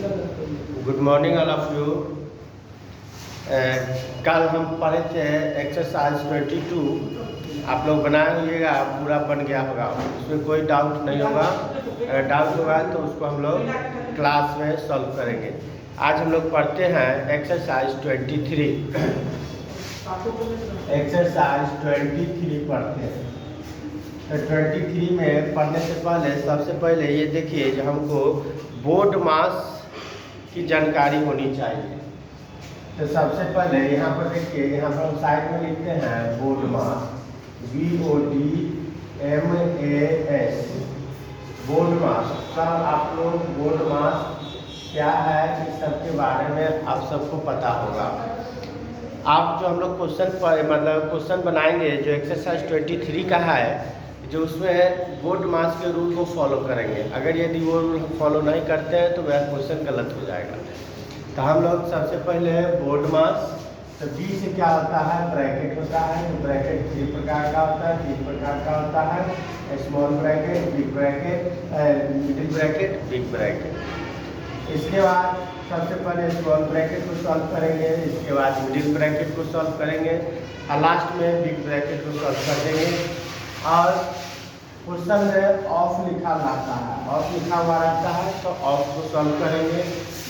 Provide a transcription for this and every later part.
Good morning all of you. कल हम पढ़े थे एक्सरसाइज 22। आप लोग बनाइएगा, पूरा बन गया होगा, उसमें कोई डाउट नहीं होगा। अगर डाउट होगा तो उसको हम लोग क्लास में सॉल्व करेंगे। आज हम लोग पढ़ते हैं एक्सरसाइज 23। एक्सरसाइज 23 पढ़ते हैं। तो 23 में पढ़ने से पहले सबसे पहले ये देखिए कि हमको बोर्ड मास की जानकारी होनी चाहिए। तो सबसे पहले यहाँ पर देखिए, यहाँ पर हम साइड में लिखते हैं बोर्ड मास, BODMAS, बोर्ड मास। सब आप लोग बोर्ड मास क्या है इस सब के बारे में आप सबको पता होगा। आप जो हम लोग क्वेश्चन बनाएंगे जो एक्सरसाइज 23 का है, जो उसमें बोर्ड मास के रूल को फॉलो करेंगे। अगर यदि वो रूल फॉलो नहीं करते हैं तो वह क्वेश्चन गलत हो जाएगा। तो हम लोग सबसे पहले बोर्ड मास, तो बी से क्या होता है, ब्रैकेट होता है। तो ब्रैकेट 3 प्रकार का होता है, 3 प्रकार का होता है, small bracket, big bracket, middle bracket, big bracket. इसके बाद सबसे पहले स्मॉल ब्रैकेट को सॉल्व करेंगे, इसके बाद मिडिल ब्रैकेट को सॉल्व करेंगे और लास्ट में बिग ब्रैकेट को सॉल्व कर देंगे। और क्वेश्चन में ऑफ लिखा रहता है, ऑफ लिखा हुआ रहता है तो ऑफ को सॉल्व करेंगे।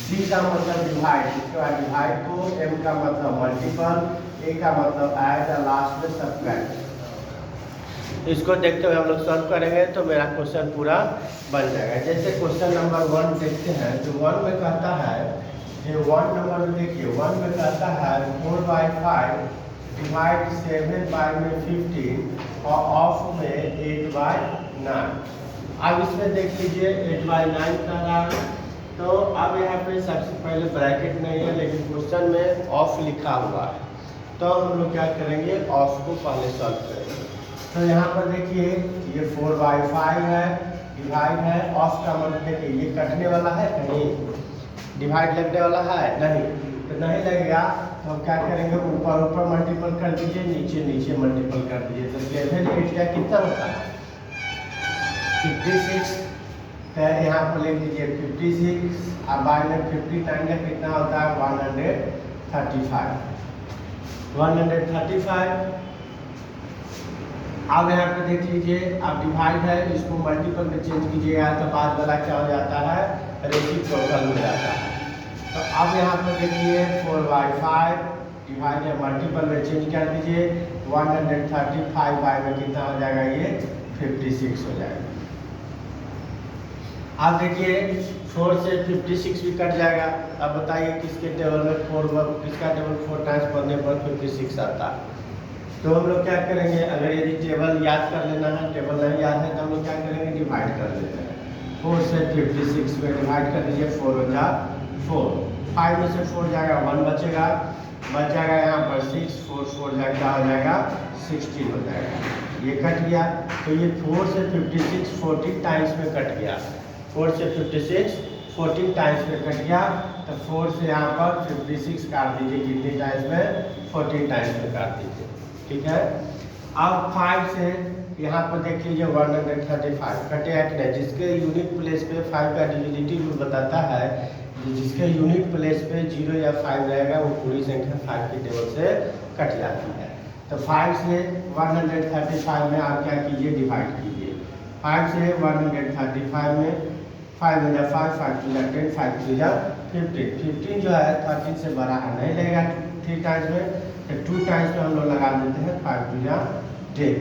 डी का मतलब डिवाइड, इसके बाद डिवाइड को, एम का मतलब मल्टीपल, ए का मतलब ऐड और लास्ट में सब्ट्रैक्ट। इसको देखते हुए हम लोग सॉल्व करेंगे तो मेरा क्वेश्चन पूरा बन जाएगा। जैसे क्वेश्चन नंबर 1 देखते हैं, तो 1 में कहता है, ये 1 नंबर में देखिए, 1 में कहता है 4/5 डिवाइड 7/15 और ऑफ में 8/9। अब इसमें देख लीजिए 8/9 का रहा। तो अब यहाँ पे सबसे पहले ब्रैकेट नहीं है, लेकिन क्वेश्चन में ऑफ लिखा हुआ है, तो हम लोग क्या करेंगे, ऑफ को पहले सॉल्व करेंगे। तो यहाँ पर देखिए ये 4/5 है, डिवाइड है, ऑफ का मतलब देखिए ये कटने वाला है, कहीं डिवाइड लगने वाला है नहीं, तो नहीं लगेगा। तो हम क्या करेंगे, ऊपर ऊपर मल्टीपल कर दीजिए, नीचे नीचे मल्टीपल कर दीजिए। तो 7 8 का कितना होता है, 56। तो यहाँ पर लिख लीजिए 56, अब बाद में 50 टाइम का कितना होता है, 135। 135। अब यहाँ पे देख लीजिए, अब डिवाइड है, इसको मल्टीपल में चेंज कीजिएगा तो बाद वाला क्या हो जाता है, रेसिप्रोकल हो जाता है। तो अब यहाँ पर देखिए 4/5 डिवाइड है, मल्टीपल में चेंज कर दीजिए, 135 बाय में कितना हो जाएगा, ये 56 हो जाएगा। अब देखिए 4 से 56 भी कट जाएगा। अब बताइए किसके टेबल में 4, किसका टेबल 4 टाइम्स पढ़ने पर 56 आता है। तो हम लोग क्या करेंगे, अगर यदि टेबल याद कर लेना है, टेबल नहीं याद है तो हम लोग क्या करेंगे, डिवाइड कर लेते हैं। 4 से 56 में डिवाइड कर दीजिए, 4 हो जा 4, 5 में से 4 जाएगा, 1 बचेगा, बच जाएगा यहाँ पर 6, 4 4 जाएगा, हो जाएगा 16 हो जाएगा। ये कट गया। तो ये 4 से 56 14 टाइम्स में कट गया, 4 से 56 14 टाइम्स में कट गया। तो 4 से यहाँ पर 56 काट दीजिए, कितने टाइम्स में, 14 टाइम्स में काट दीजिए, ठीक है। अब 5 से यहाँ पर देख लीजिए 135 कटेगा कि नहीं, जिसके यूनिट प्लेस पे 5 का डिविजिबिलिटी रूल बताता है, जिसके यूनिट प्लेस पे 0 या 5 रहेगा वो पूरी संख्या 5 के टेबल से कट जाती है। तो 5 से 135 में आप क्या कीजिए, डिवाइड कीजिए। 5 से 135 में 5 में 5, 5 2 10, 5 3 15। 15 जो है 13 से बड़ा है, नहीं लगेगा 3 टाइम्स में, तो 2 टाइम्स में हम लोग लगा देते हैं, 5 2 10।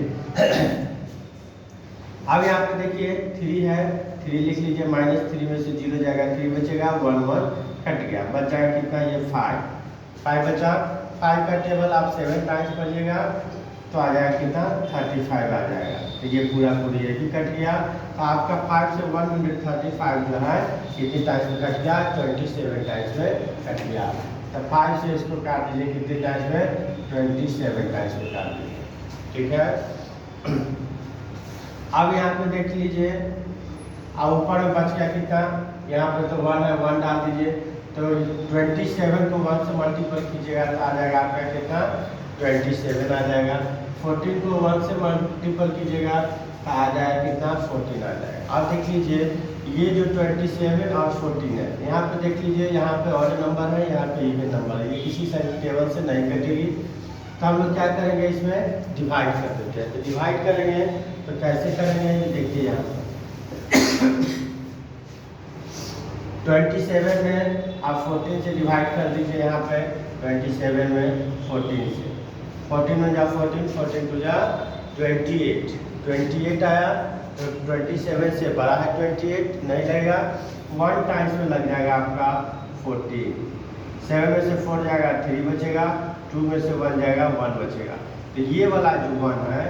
अब यहाँ पे देखिए 3 है, 3 लिख लीजिए, -3 में से 0 जाएगा, 3 बचेगा, 1 1 कट गया, बच जाएगा कितना, ये 5 बचा। 5 का टेबल आप 7 टाइम्स पढ़िएगा तो आ जाएगा कितना, 35 आ जाएगा। तो ये पूरा ये भी कट गया। तो आपका 5 से 135 जो है कितने टाइम्स में कट गया, 27 टाइम्स में कट गया। तो 5 से इसको काट दीजिए, कितने टाइम्स में, 27 टाइम्स में काट दीजिए, ठीक है। अब यहाँ पे देख लीजिए, अब ऊपर में बच गया कितना, यहाँ पे तो 1 है, 1 डाल दीजिए। तो 27 को 1 से मल्टीपल कीजिएगा तो आ जाएगा आपका कितना, 27 आ जाएगा। 14 को 1 से मल्टीपल कीजिएगा तो आ जाएगा कितना, 14 आ जाएगा। अब देख लीजिए ये जो 27 और 14 है, यहाँ पे देख लीजिए, यहाँ पे और नंबर है, यहाँ पे इवन नंबर है, ये किसी साइड टेबल से नहीं कटेगी। तो हम लोग क्या करेंगे, इसमें डिवाइड कर देते हैं। तो डिवाइड करेंगे तो कैसे करेंगे, देखिए यहाँ पर 27 में आप 14 से डिवाइड कर दीजिए। यहाँ पे 27 में 14 से, 14 में जा 14 टू जा 28 आया। तो 27 से बड़ा है 28, नहीं लगेगा, 1 टाइम्स में लग जाएगा आपका 14। 7 में से 4 जाएगा 3 बचेगा, 2 में से 1 जाएगा 1 बचेगा। तो ये वाला जो 1 है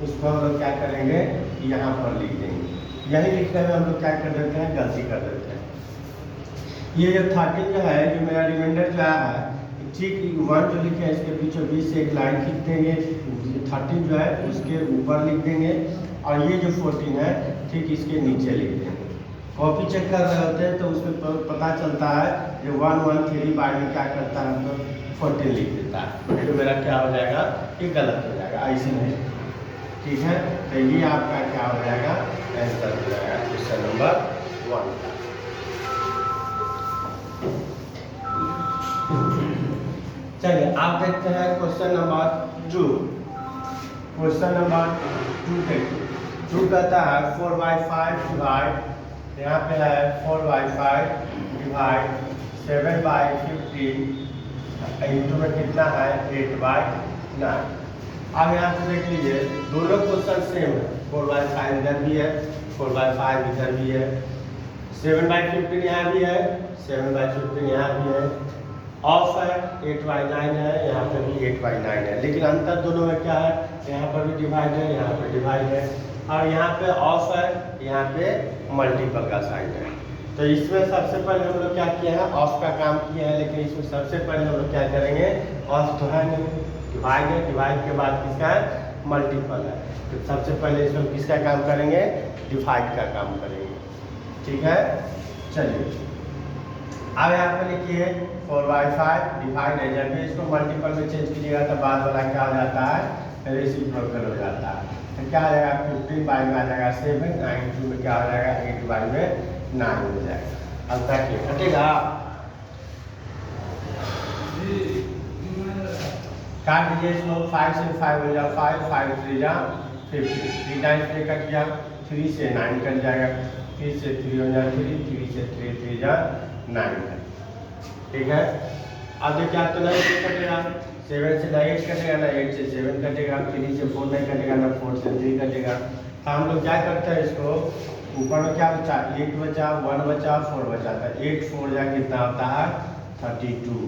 उसको हम लोग क्या करेंगे, यहाँ पर लिख देंगे। यही लिखने में हम लोग क्या कर देते हैं, गलती कर देते हैं। ये जो 13 जो है, जो मेरा रिमाइंडर जो आया है, ठीक 1 जो लिखे हैं इसके बीचों बीच से एक लाइन खींच देंगे, 13 जो है उसके ऊपर लिख देंगे, और ये जो 14 है ठीक इसके नीचे लिख देंगे। कॉपी चेक कर रहे होते हैं तो उसमें पता चलता है जो 1 1 3 बाद में क्या करता है तो 14 लिख देता है, तो मेरा क्या हो जाएगा, ये गलत हो जाएगा, ऐसे नहीं, ठीक है। तो ये आपका क्या हो जाएगा, आंसर हो जाएगा क्वेश्चन नंबर 1 का। चलिए आप देखते हैं क्वेश्चन नंबर 2। क्वेश्चन नंबर 2 देखिए, 2 कहता है 4/5 डिवाइड, यहाँ पे है 4/5 डिवाइड 7/15 इंटू में कितना है 8/9। अब यहाँ पे देख लीजिए दोनों क्वेश्चन सेम है, 4/5 इधर भी है, 4/5 इधर भी है, 7/15 यहाँ भी है, 7/15 यहाँ भी है, ऑफ है 8/9 है, यहाँ पे भी 8/9 है, लेकिन अंतर दोनों में क्या है, यहाँ पर भी डिवाइड है, यहाँ पे डिवाइड है, और यहाँ पे ऑफ है, यहाँ पे मल्टीपल का साइन है। तो इसमें सबसे पहले हम लोग क्या किए हैं, ऑफ का काम किए हैं, लेकिन इसमें सबसे पहले हम लोग क्या करेंगे, ऑफ तो है नहीं, डिवाइड है, डिवाइड के बाद किसका है, मल्टीपल है, तो सबसे पहले इसमें किसका काम करेंगे, डिवाइड का काम करेंगे, ठीक है। चलिए अब यहाँ पे लिखिए 4/5 डिवाइड है, जब भी इसको मल्टीपल में चेंज कीजिएगा तो बाद वाला क्या हो जाता है, रेसिप्रोकल हो जाता है। तो क्या आ जाएगा, 15 में आ जाएगा 7, 9 में क्या हो जाएगा, 8 में 9 हो जाएगा। अब देखिए कटेगा, काट दीजिए इसको, 5 से 5 हो जाए 5, 5 3 जा 50, 3 टाइम्स 3 कट गया, 3 से 9 कट जाएगा, 3 से 3 हो जाए 3 से 3 जा 9 है, ठीक है। अब देखिए आप तो नहीं कटेगा, 7 से 8 कटेगा ना, 8 से 7 कटेगा, 3 से 4 नहीं कटेगा ना, 4 से 3 कटेगा। तो हम लोग क्या करते हैं, इसको ऊपर में क्या बचा, 8 बचा, 1 बचा, 4 बचा, था 8 4 जा कितना होता है 32,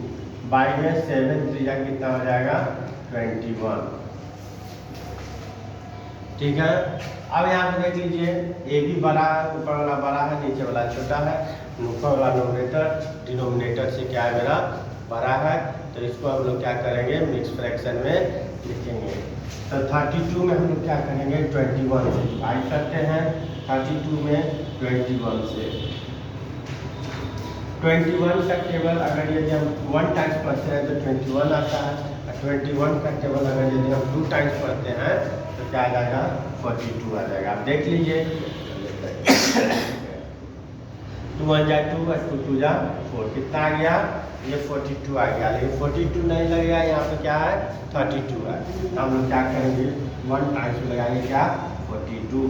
बाई में 7 3 जा कितना हो जाएगा 21, ठीक है। अब यहाँ पे देख लीजिए ए भी बड़ा है, ऊपर वाला बड़ा है, नीचे वाला छोटा है, ऊपर वाला नोमिनेटर डिनोमिनेटर से क्या है मेरा बड़ा है, तो इसको हम लोग क्या करेंगे, मिक्स फ्रैक्शन में लिखेंगे। तो 32 में हम लोग क्या करेंगे, 21 से डिवाइड करते हैं, 32 में 21 से, 21 का टेबल अगर यदि हम 1 टाइम्स पढ़ते हैं तो 21 आता है, और 21 का टेबल अगर यदि हम 2 टाइम्स पढ़ते हैं तो क्या आ जाएगा 42 आ जाएगा। आप देख लीजिए 2 1 जा 2 और 2 2 जा 4, कितना आ गया, ये 42 आ गया, लेकिन 42 नहीं लगेगा, यहाँ पे क्या है 32 है। तो हम लोग क्या करेंगे, 1 टाइम्स में लगाएंगे क्या 42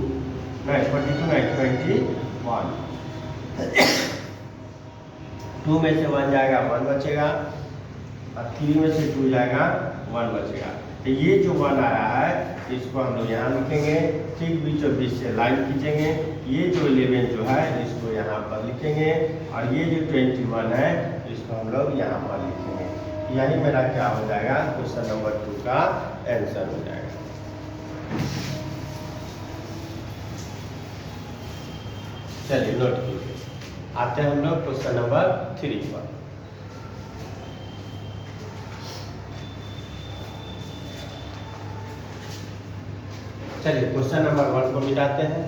नहीं 42 नहीं 21, 2 में से 1 जाएगा 1 बचेगा, और 3 में से 2 जाएगा 1 बचेगा। तो ये जो 1 आ रहा है इसको हम लोग यहाँ लिखेंगे, ठीक बीचों बीच से लाइन खींचेंगे, ये जो 11 जो है इसको यहाँ पर लिखेंगे, और ये जो 21 है इसको हम लोग यहाँ पर लिखेंगे। यही मेरा क्या हो जाएगा, क्वेश्चन नंबर 2 का आंसर हो जाएगा। चलिए नोट कीजिए, आते हैं हम लोग क्वेश्चन नंबर 3 पर। चलिए क्वेश्चन नंबर 1 को मिटाते हैं।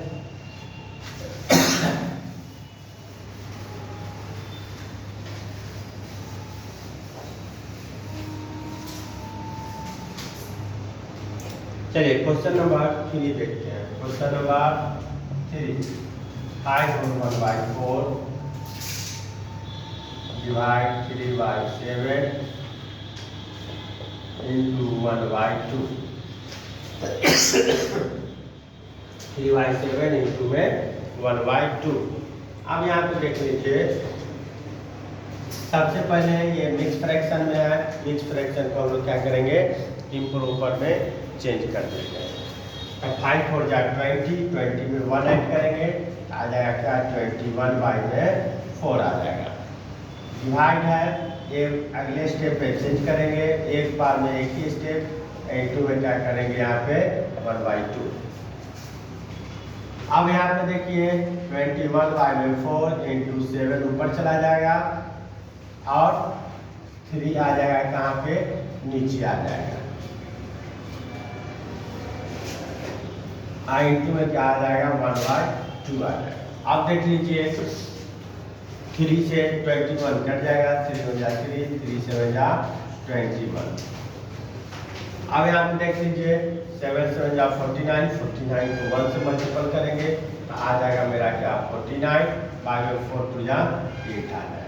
चलिए क्वेश्चन नंबर 3 देखते हैं। Question number 3 5/1/4 divide 3/7 into 1/2 3/7 into में 1/2। अब यहाँ पे देख लीजिए, सबसे पहले ये मिक्स फ्रैक्शन में है, मिक्स फ्रैक्शन को हम लोग क्या करेंगे, इम्प्रोपर में चेंज कर देंगे। 5 4 जा 20 में 1 ऐड करेंगे, आ जाएगा क्या 21/4 आ जाएगा। डिवाइड है, ये अगले स्टेप पे चेंज करेंगे, एक बार में एक ही स्टेप, इंटू में क्या करेंगे यहाँ पे 1/2। अब यहाँ पे देखिए 21/4 इंटू 7 ऊपर चला जाएगा और 3 आ जाएगा कहाँ पे, नीचे आ जाएगा। इंटू में क्या आ जाएगा 1/2 आ जाएगा। अब देख लीजिए 3 से 21 कट जाएगा, 3 हो जा 3, 3 से हो जा 21। अब यहाँ पे देख लीजिए 7 से हो जा 49, 49 को 1 से मल्टीपल करेंगे तो आ जाएगा मेरा क्या 49, बाद में 4 2 जा 8 आ जाएगा।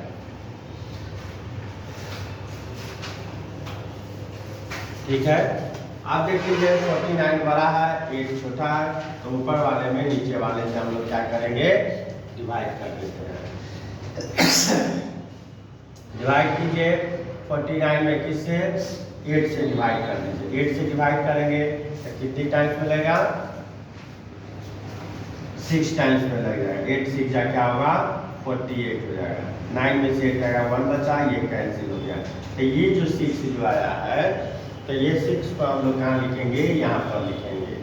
ठीक है, आप देख लीजिए 49 बड़ा है, 8 छोटा है, तो ऊपर वाले में नीचे वाले से हम लोग क्या करेंगे, डिवाइड कर देते हैं। डिवाइड कीजिए 49 में किससे, 8 से डिवाइड कर दीजिए। 8 से डिवाइड करेंगे तो कितनी टाइम्स मिलेगा, 6 टाइम्स में लग जाएगा। 8 6 जा क्या होगा 48 हो जाएगा। 9 में से 8 जाएगा 1 बचा, ये कैंसिल हो गया। तो ये जो 6 जो आया है, तो ये 6 को हम लोग कहाँ लिखेंगे, यहाँ पर लिखेंगे।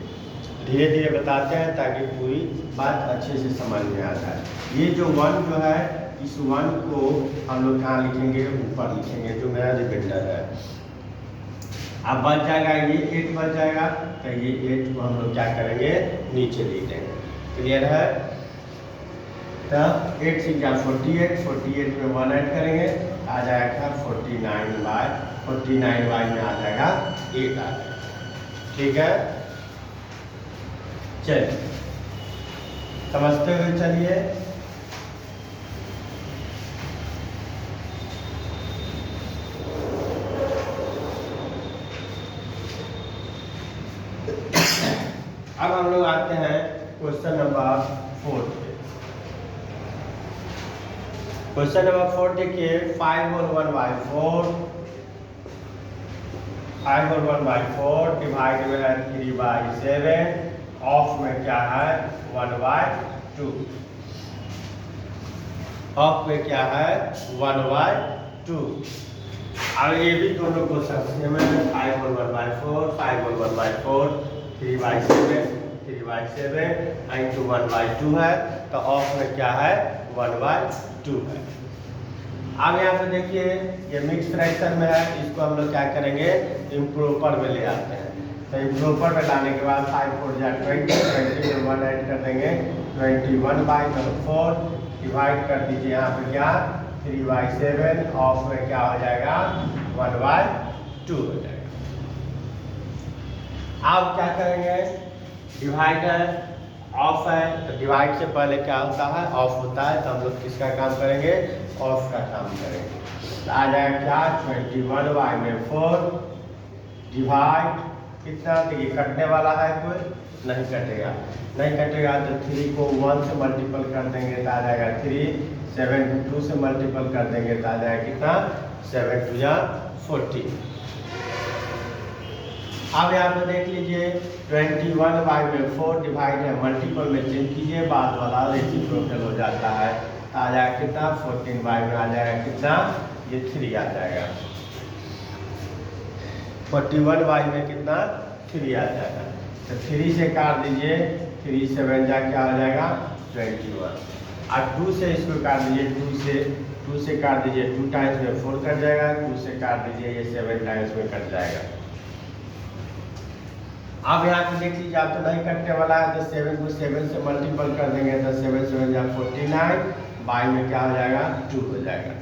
धीरे धीरे बताते हैं ताकि पूरी बात अच्छे से समझ में आ जाए। ये जो 1 जो है, इस 1 को हम लोग कहाँ लिखेंगे, ऊपर लिखेंगे, जो मेरा रिमाइंडर है। अब बच जाएगा ये 8 बच जाएगा, तो ये 8 को हम लोग क्या करेंगे, नीचे लिख देंगे। क्लियर है, तो 8 6 जा 48, 48 में 1 ऐड करेंगे, आ जाएगा 49 में आ जाएगा 8 आ जाएगा। ठीक है, चलिए समझते हुए चलिए। अब हम लोग आते हैं क्वेश्चन नंबर 4 पे। क्वेश्चन नंबर 4 देखिए, 5/1/4 डिवाइड में है 3/7, ऑफ में क्या है 1/2, ऑफ में क्या है 1/2। अब ये भी दोनों को सबसे में 5/1/4 3/7 इंटू 1/2 है, तो ऑफ में क्या है 1/2 है। अब यहाँ पे देखिए ये मिक्स फ्रैक्शन में है, इसको हम लोग क्या करेंगे, इम्प्रोपर में ले आते हैं। तो इम्प्रोपर में लाने के बाद 5 4 जा 20 में 1 ऐड कर देंगे, 21/4 डिवाइड कर दीजिए यहाँ पे क्या 3/7, ऑफ में क्या हो जाएगा 1/2 हो जाएगा। अब क्या करेंगे, डिवाइडर ऑफ है, तो डिवाइड से पहले क्या होता है, ऑफ होता है, तो हम लोग किसका काम करेंगे, ऑफ का काम करेंगे। तो आ जाएगा क्या 21/4 डिवाइड कितना, देखिए कटने वाला है कोई, नहीं कटेगा, नहीं कटेगा तो 3 को 1 से मल्टीपल कर देंगे तो आ जाएगा 3, 7 को 2 से मल्टीपल कर देंगे तो आ जाएगा कितना 7 2 जा 40। अब यहाँ पे देख लीजिए 21/4 डिवाइड है, मल्टीपल में चेंज कीजिए, बाद वाला रेसिप्रोकल हो जाता है, आ जाएगा कितना 14 में आ जाएगा कितना, ये 3 आ जाएगा। 41 में कितना 3 आ जाएगा, तो 3 से काट दीजिए, 3 7 जा क्या हो जाएगा 21। और 2 से इसको काट दीजिए, 2 से काट दीजिए, 2 टाइम्स में 4 कट जाएगा, 2 से काट दीजिए, ये 7 टाइम्स में कट जाएगा। अब यहाँ पे देख लीजिए, आप तो नहीं कटने वाला है, तो 7 को 7 से मल्टीपल कर देंगे, तो 7 7 जा 49, बाई में क्या हो जाएगा 2 हो जाएगा।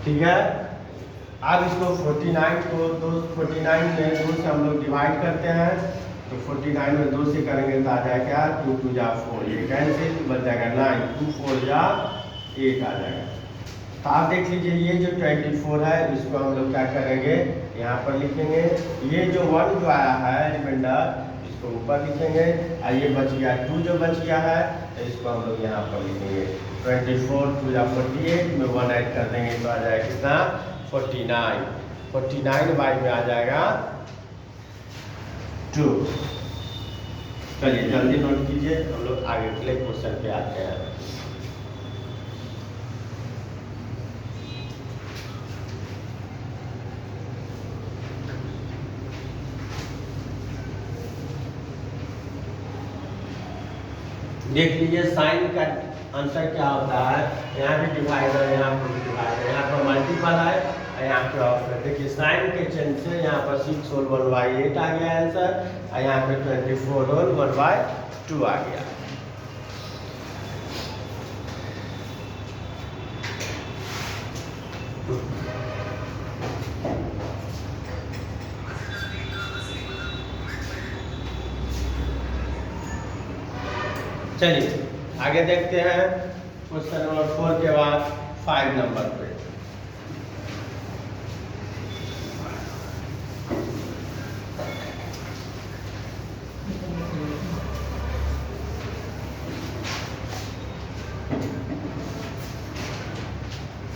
ठीक है, अब इसको 49 में 2 से हम लोग डिवाइड करते हैं, तो 49 में 2 से करेंगे तो आ जाएगा क्या, 2 2 जा 4, ये कैंसिल, बच जाएगा 9, 2 4 जा 8 आ जाएगा। तो आप देख लीजिए ये जो 24 है इसको हम लोग क्या करेंगे, यहाँ पर लिखेंगे, ये जो 1 जो आया है रिमाइंडर इसको ऊपर लिखेंगे, और ये बच गया 2 जो बच गया है तो इसको हम लोग यहाँ पर लिखेंगे। 24 2 जा 48 में 1 ऐड कर देंगे तो आ जाएगा कितना, 49, 49 बाई में आ जाएगा 2। चलिए जल्दी नोट कीजिए, हम लोग आगे के क्वेश्चन पे आते हैं। देख लीजिए साइन का आंसर क्या होता है, यहाँ भी डिवाइडर, यहाँ पर भी डिवाइडर, यहाँ पर मल्टीपल है और यहाँ पे ऑफर। देखिए साइन के चेंज से यहाँ पर 6 होल 1/8 आ गया आंसर, और यहाँ पे 24 होल 1/2 आ गया। चलिए आगे देखते हैं क्वेश्चन नंबर 4 के बाद 5 नंबर पे।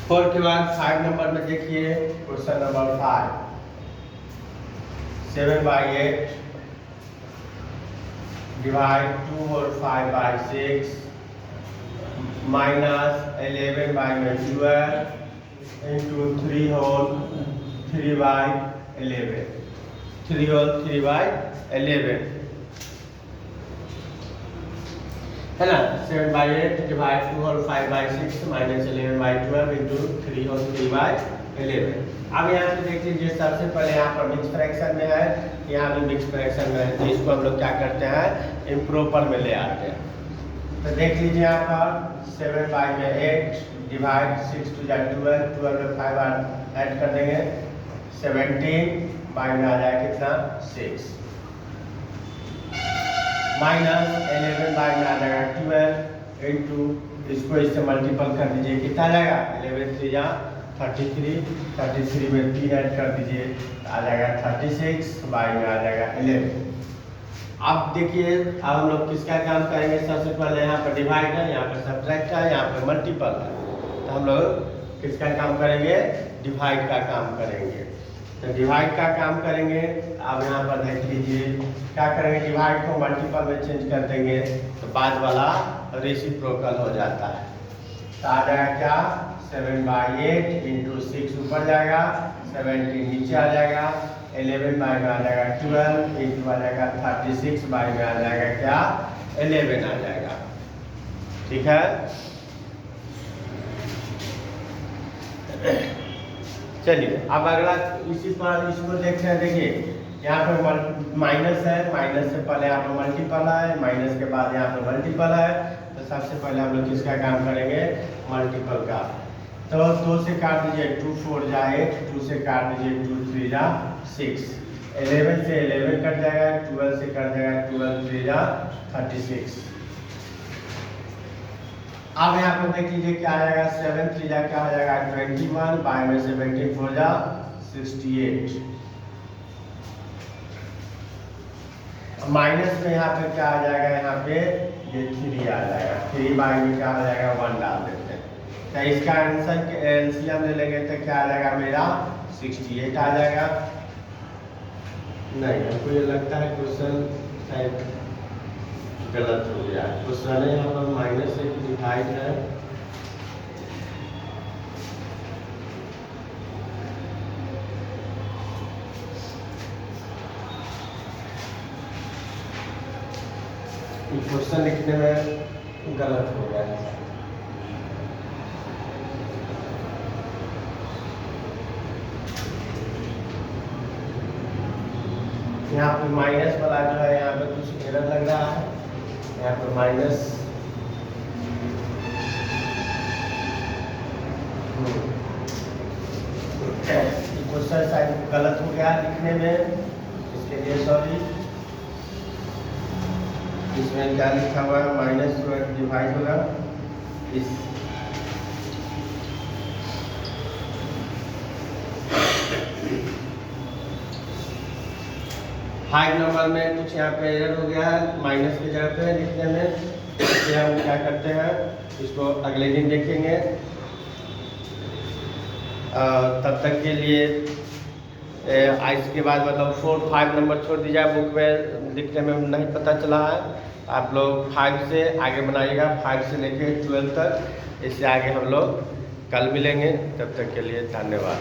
फोर के बाद 5 नंबर में देखिए क्वेश्चन नंबर 5, 7/8 डिवाइड 2 और 5/6 माइनस 11/12 इंटू 3 होल 3/11, 3 होल 3/11 है ना। 7/8 divide 2 whole 5/6 minus 11/12 into 3 whole 3/11। अब यहाँ पे देख लीजिए, सबसे पहले यहाँ पर मिक्स फ्रैक्शन में है, यहाँ भी मिक्स फ्रैक्शन में है, तो इसको हम लोग क्या करते हैं, इम्प्रॉपर में ले आते हैं। तो देख लीजिए यहाँ पर 7/8 डिवाइड 6 2 जा 12, 12 में 5 ऐड कर देंगे 17 बाई में आ जाएगा कितना 6 माइनस 11 बाई में आ जाएगा 12 इंटू इसको इससे मल्टीपल कर दीजिए, कितना आ जाएगा 11 3 जा 33, 33 में 3 ऐड कर दीजिए आ जाएगा 36 बाई में आ जाएगा 11। अब देखिए अब हम लोग किसका काम करेंगे, सबसे पहले यहाँ पर डिवाइड है, यहाँ पर सब्ट्रैक्ट है, यहाँ पर मल्टीपल है, तो हम लोग किसका काम करेंगे, डिवाइड का काम करेंगे। तो डिवाइड का काम करेंगे, अब यहाँ पर देख लीजिए क्या करेंगे, डिवाइड को मल्टीपल में चेंज कर देंगे तो बाद वाला रेसिप्रोकल हो जाता है। तो आ जाएगा क्या 7/8 इंटू 6 ऊपर जाएगा, 17 नीचे आ जाएगा, 11 बाई में आ जाएगा 12 इंटू आ जाएगा 36 बाई में आ जाएगा क्या 11 आ जाएगा। ठीक है, चलिए अब अगला इसी पर इसको देखते हैं। देखिए यहाँ पे माइनस है, माइनस से पहले यहाँ पर मल्टीपल है, माइनस के बाद यहाँ पर मल्टीपल है, तो सबसे पहले हम लोग किसका काम करेंगे, मल्टीपल का। तो 2 से काट दीजिए 2 4 जा 8, 2 से काट दीजिए 2 3 जा 6, 11 से 11 कट जाएगा, 12 से कट जाएगा 12 3 जा 36। अब यहाँ पर देख लीजिए क्या आ जाएगा, 7 3 जा क्या आ जाएगा 21 बाई में 17 4 जा 68, माइनस में यहाँ पे क्या आ जाएगा, यहाँ पे ये 3 आ जाएगा, 3 बाई में क्या आ जाएगा 1 डाल देते हैं। तो इसका आंसर के एलसीएम ले लेंगे तो क्या आ जाएगा मेरा 68 आ जाएगा। नहीं हमको ये लगता है क्वेश्चन शायद गलत हो गया, क्वेश्चन है यहाँ पर माइनस से डिवाइड है, क्वेश्चन लिखने में गलत हो गया है। यहाँ पे माइनस वाला जो है यहाँ पे कुछ एरर लग रहा है, यहाँ पे माइनस क्वेश्चन शायद गलत हो गया लिखने में, इसके लिए सॉरी। इसमें क्या लिखा हुआ है, माइनस डिवाइड होगा इस फाइव नंबर में कुछ यहाँ पे एरर हो गया है, माइनस की जगह पे लिखने में, इसलिए हम क्या करते हैं इसको अगले दिन देखेंगे। तब तक के लिए इसके बाद मतलब 4-5 नंबर छोड़ दीजिए, बुक में लिखने में नहीं पता चला है। आप लोग 5 से आगे बनाइएगा, 5 से लेके 12 तक। इससे आगे हम लोग कल मिलेंगे, तब तक के लिए धन्यवाद।